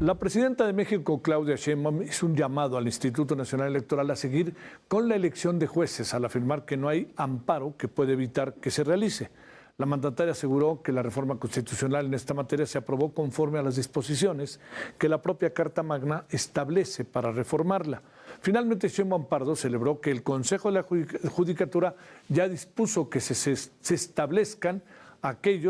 La presidenta de México, Claudia Sheinbaum, hizo un llamado al Instituto Nacional Electoral a seguir con la elección de jueces al afirmar que no hay amparo que pueda evitar que se realice. La mandataria aseguró que la reforma constitucional en esta materia se aprobó conforme a las disposiciones que la propia Carta Magna establece para reformarla. Finalmente, Sheinbaum Pardo celebró que el Consejo de la Judicatura ya dispuso que se establezcan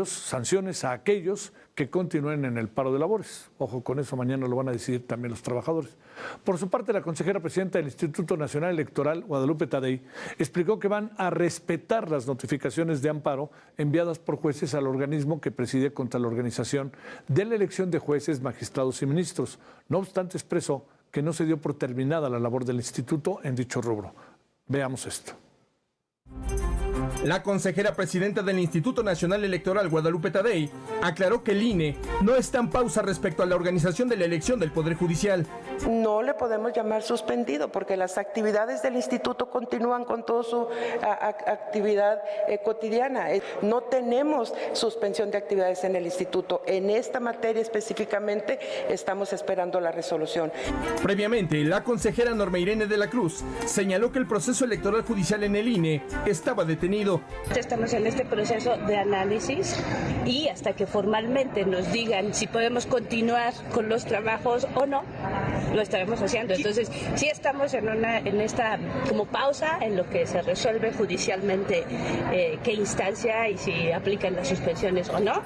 sanciones a aquellos que continúen en el paro de labores. Ojo con eso, mañana lo van a decidir también los trabajadores. Por su parte, la consejera presidenta del Instituto Nacional Electoral, Guadalupe Tadei, explicó que van a respetar las notificaciones de amparo enviadas por jueces al organismo que preside contra la organización de la elección de jueces, magistrados y ministros. No obstante, expresó que no se dio por terminada la labor del instituto en dicho rubro. Veamos esto. La consejera presidenta del Instituto Nacional Electoral, Guadalupe Tadei, aclaró que el INE no está en pausa respecto a la organización de la elección del Poder Judicial. No le podemos llamar suspendido porque las actividades del instituto continúan con toda su actividad cotidiana. No tenemos suspensión de actividades en el instituto. En esta materia específicamente estamos esperando la resolución. Previamente, la consejera Norma Irene de la Cruz señaló que el proceso electoral judicial en el INE estaba detenido. Estamos en este proceso de análisis y hasta que formalmente nos digan si podemos continuar con los trabajos o no, lo estaremos haciendo. Entonces, sí estamos en esta como pausa en lo que se resuelve judicialmente qué instancia y si aplican las suspensiones o no.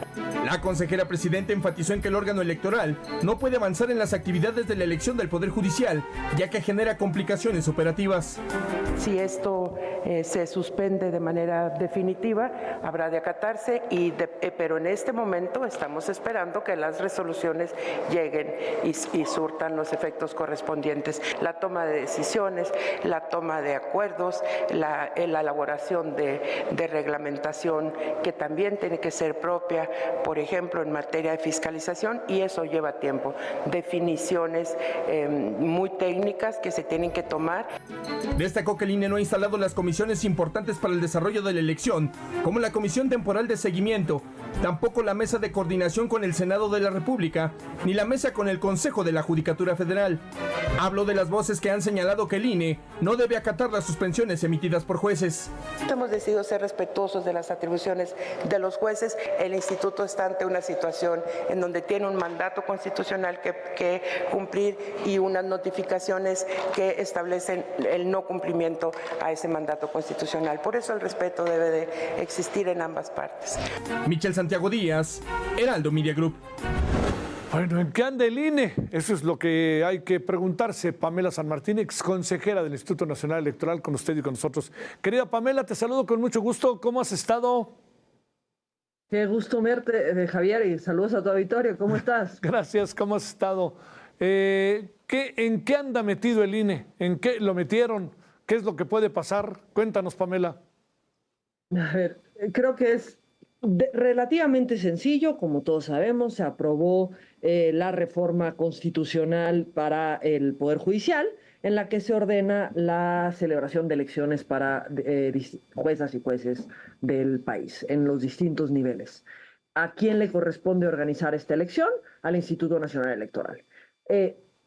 La consejera presidenta enfatizó en que el órgano electoral no puede avanzar en las actividades de la elección del Poder Judicial, ya que genera complicaciones operativas. Si esto se suspende de manera definitiva, habrá de acatarse, pero en este momento estamos esperando que las resoluciones lleguen y surtan los efectos correspondientes. La toma de decisiones, la toma de acuerdos, la elaboración de reglamentación que también tiene que ser propia, por ejemplo, en materia de fiscalización, y eso lleva tiempo. Definiciones muy técnicas que se tienen que tomar. Destacó que el INE no ha instalado las comisiones importantes para el desarrollo de la elección, como la Comisión Temporal de Seguimiento, tampoco la Mesa de Coordinación con el Senado de la República, ni la Mesa con el Consejo de la Judicatura Federal. Habló de las voces que han señalado que el INE no debe acatar las suspensiones emitidas por jueces. Hemos decidido ser respetuosos de las atribuciones de los jueces. El instituto está ante una situación en donde tiene un mandato constitucional que cumplir y unas notificaciones que establecen el no cumplimiento a ese mandato constitucional. Por eso el respeto debe de existir en ambas partes. Michel Santiago Díaz, Heraldo Media Group. Bueno, ¿en qué anda el INE? Eso es lo que hay que preguntarse. Pamela San Martín, ex consejera del Instituto Nacional Electoral, con usted y con nosotros. Querida Pamela, te saludo con mucho gusto. ¿Cómo has estado? Qué gusto verte, Javier, y saludos a tu auditorio. ¿Cómo estás? Gracias, ¿cómo has estado? ¿En qué anda metido el INE? ¿En qué lo metieron? ¿Qué es lo que puede pasar? Cuéntanos, Pamela. A ver, creo que es relativamente sencillo. Como todos sabemos, se aprobó la reforma constitucional para el Poder Judicial, en la que se ordena la celebración de elecciones para juezas y jueces del país en los distintos niveles. ¿A quién le corresponde organizar esta elección? Al Instituto Nacional Electoral.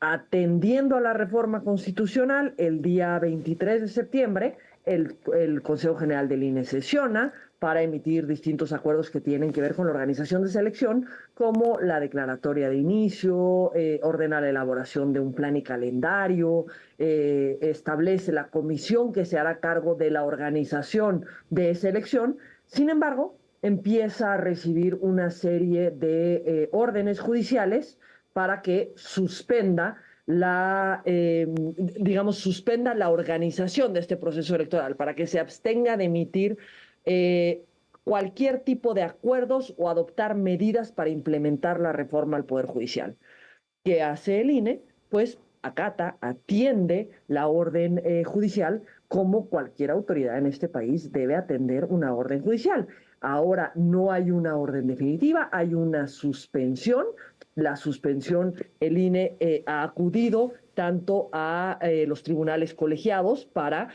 Atendiendo a la reforma constitucional, el día 23 de septiembre, el Consejo General del INE sesiona para emitir distintos acuerdos que tienen que ver con la organización de esa elección, como la declaratoria de inicio, ordena la elaboración de un plan y calendario, establece la comisión que se hará cargo de la organización de esa elección. Sin embargo, empieza a recibir una serie de órdenes judiciales para que suspenda suspenda la organización de este proceso electoral, para que se abstenga de emitir cualquier tipo de acuerdos o adoptar medidas para implementar la reforma al Poder Judicial. ¿Qué hace el INE? Pues atiende la orden judicial, como cualquier autoridad en este país debe atender una orden judicial. Ahora no hay una orden definitiva, hay una suspensión. La suspensión, el INE ha acudido tanto a los tribunales colegiados para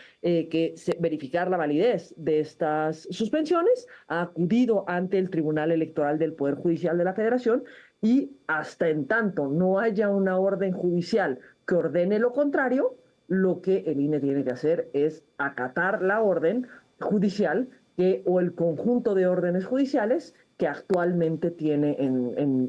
verificar la validez de estas suspensiones, ha acudido ante el Tribunal Electoral del Poder Judicial de la Federación y hasta en tanto no haya una orden judicial que ordene lo contrario, lo que el INE tiene que hacer es acatar la orden judicial o el conjunto de órdenes judiciales que actualmente tiene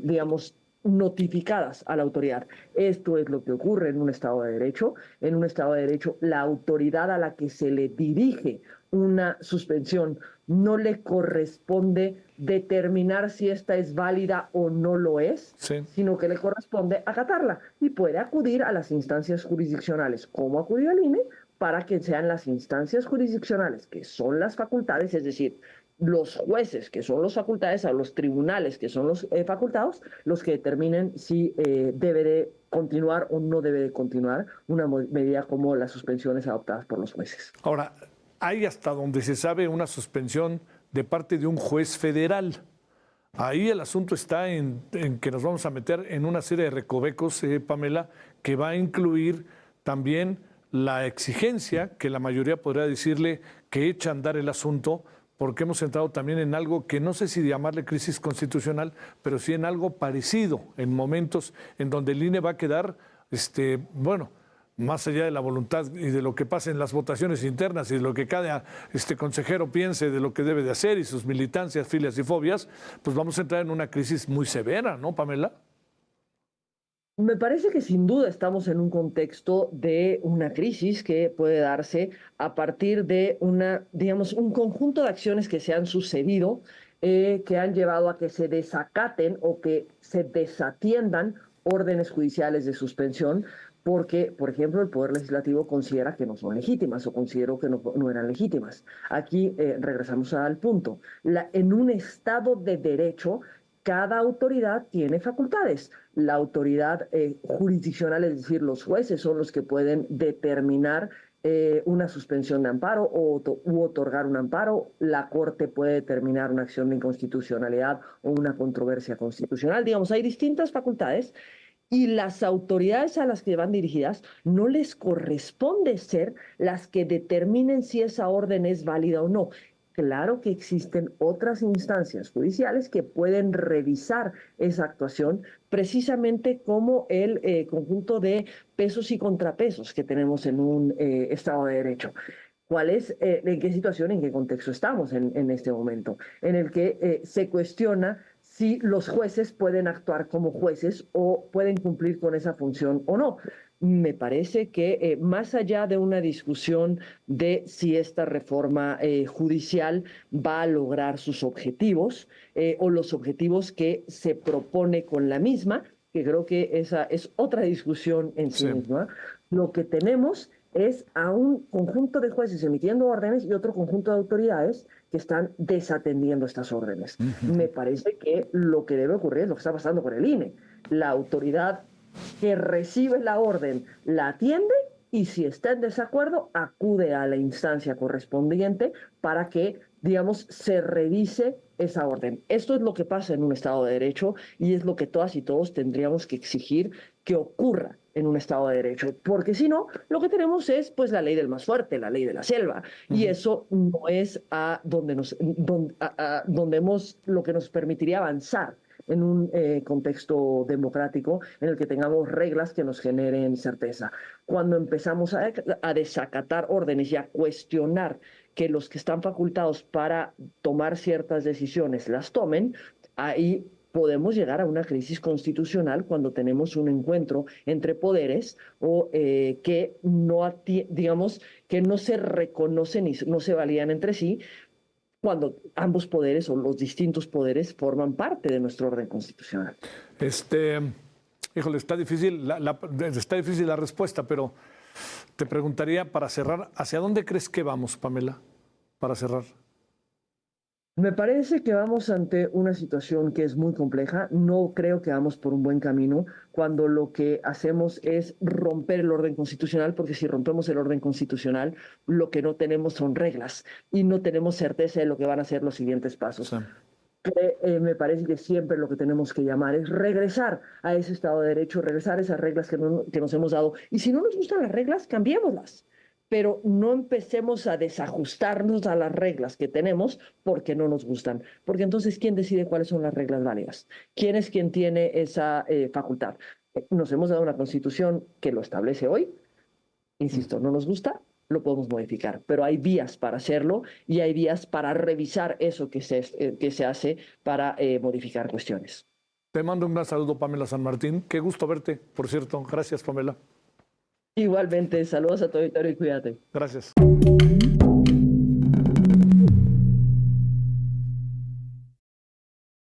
digamos, notificadas a la autoridad. Esto es lo que ocurre en un Estado de Derecho. En un Estado de Derecho, la autoridad a la que se le dirige una suspensión no le corresponde determinar si esta es válida o no lo es, sino que le corresponde acatarla y puede acudir a las instancias jurisdiccionales, como acudió al INE, para que sean las instancias jurisdiccionales, que son las facultades, es decir, los jueces, que son los facultades, a los tribunales, que son los facultados, los que determinen si debe de continuar o no debe de continuar una medida como las suspensiones adoptadas por los jueces. Ahora, hay hasta donde se sabe una suspensión de parte de un juez federal. Ahí el asunto está en que nos vamos a meter en una serie de recovecos, Pamela, que va a incluir también la exigencia que la mayoría podría decirle que echa a andar el asunto, porque hemos entrado también en algo que no sé si llamarle crisis constitucional, pero sí en algo parecido, en momentos en donde el INE va a quedar, bueno, más allá de la voluntad y de lo que pase en las votaciones internas y de lo que cada consejero piense de lo que debe de hacer y sus militancias, filias y fobias, pues vamos a entrar en una crisis muy severa, ¿no, Pamela? Me parece que sin duda estamos en un contexto de una crisis que puede darse a partir de digamos, un conjunto de acciones que se han sucedido, que han llevado a que se desacaten o que se desatiendan órdenes judiciales de suspensión, porque, por ejemplo, el Poder Legislativo considera que no son legítimas o consideró que no eran legítimas. Aquí regresamos al punto. En un Estado de Derecho, cada autoridad tiene facultades. La autoridad jurisdiccional, es decir, los jueces son los que pueden determinar una suspensión de amparo u otorgar un amparo. La Corte puede determinar una acción de inconstitucionalidad o una controversia constitucional. Digamos, hay distintas facultades y las autoridades a las que van dirigidas no les corresponde ser las que determinen si esa orden es válida o no. Claro que existen otras instancias judiciales que pueden revisar esa actuación, precisamente como el conjunto de pesos y contrapesos que tenemos en un Estado de Derecho. ¿Cuál es, en qué situación, en qué contexto estamos en este momento? En el que se cuestiona si los jueces pueden actuar como jueces o pueden cumplir con esa función o no. Me parece que más allá de una discusión de si esta reforma judicial va a lograr sus objetivos o los objetivos que se propone con la misma, que creo que esa es otra discusión en sí misma, lo que tenemos es a un conjunto de jueces emitiendo órdenes y otro conjunto de autoridades que están desatendiendo estas órdenes. Me parece que lo que debe ocurrir es lo que está pasando con el INE. La autoridad que recibe la orden la atiende y si está en desacuerdo acude a la instancia correspondiente para que, digamos, se revise esa orden. Esto es lo que pasa en un Estado de Derecho y es lo que todas y todos tendríamos que exigir que ocurra en un Estado de Derecho, porque si no, lo que tenemos es pues la ley del más fuerte, la ley de la selva, y eso no es lo que nos permitiría avanzar en un contexto democrático en el que tengamos reglas que nos generen certeza. Cuando empezamos a desacatar órdenes y a cuestionar que los que están facultados para tomar ciertas decisiones las tomen, ahí podemos llegar a una crisis constitucional cuando tenemos un encuentro entre poderes o que digamos, que no se reconocen y no se validan entre sí, cuando ambos poderes o los distintos poderes forman parte de nuestro orden constitucional. Híjole, está difícil la respuesta, pero te preguntaría para cerrar, ¿hacia dónde crees que vamos, Pamela? Para cerrar. Me parece que vamos ante una situación que es muy compleja. No creo que vamos por un buen camino cuando lo que hacemos es romper el orden constitucional, porque si rompemos el orden constitucional, lo que no tenemos son reglas y no tenemos certeza de lo que van a ser los siguientes pasos. Sí. Me parece que siempre lo que tenemos que llamar es regresar a ese Estado de Derecho, regresar a esas reglas que nos hemos dado. Y si no nos gustan las reglas, cambiémoslas. pero no empecemos a desajustarnos a las reglas que tenemos porque no nos gustan. Porque entonces, ¿quién decide cuáles son las reglas válidas? ¿Quién es quien tiene esa facultad? Nos hemos dado una constitución que lo establece hoy. Insisto, no nos gusta, lo podemos modificar, pero hay vías para hacerlo y hay vías para revisar eso que se hace para modificar cuestiones. Te mando un gran saludo, Pamela San Martín. Qué gusto verte, por cierto. Gracias, Pamela. Igualmente, saludos a tu auditorio y cuídate. Gracias.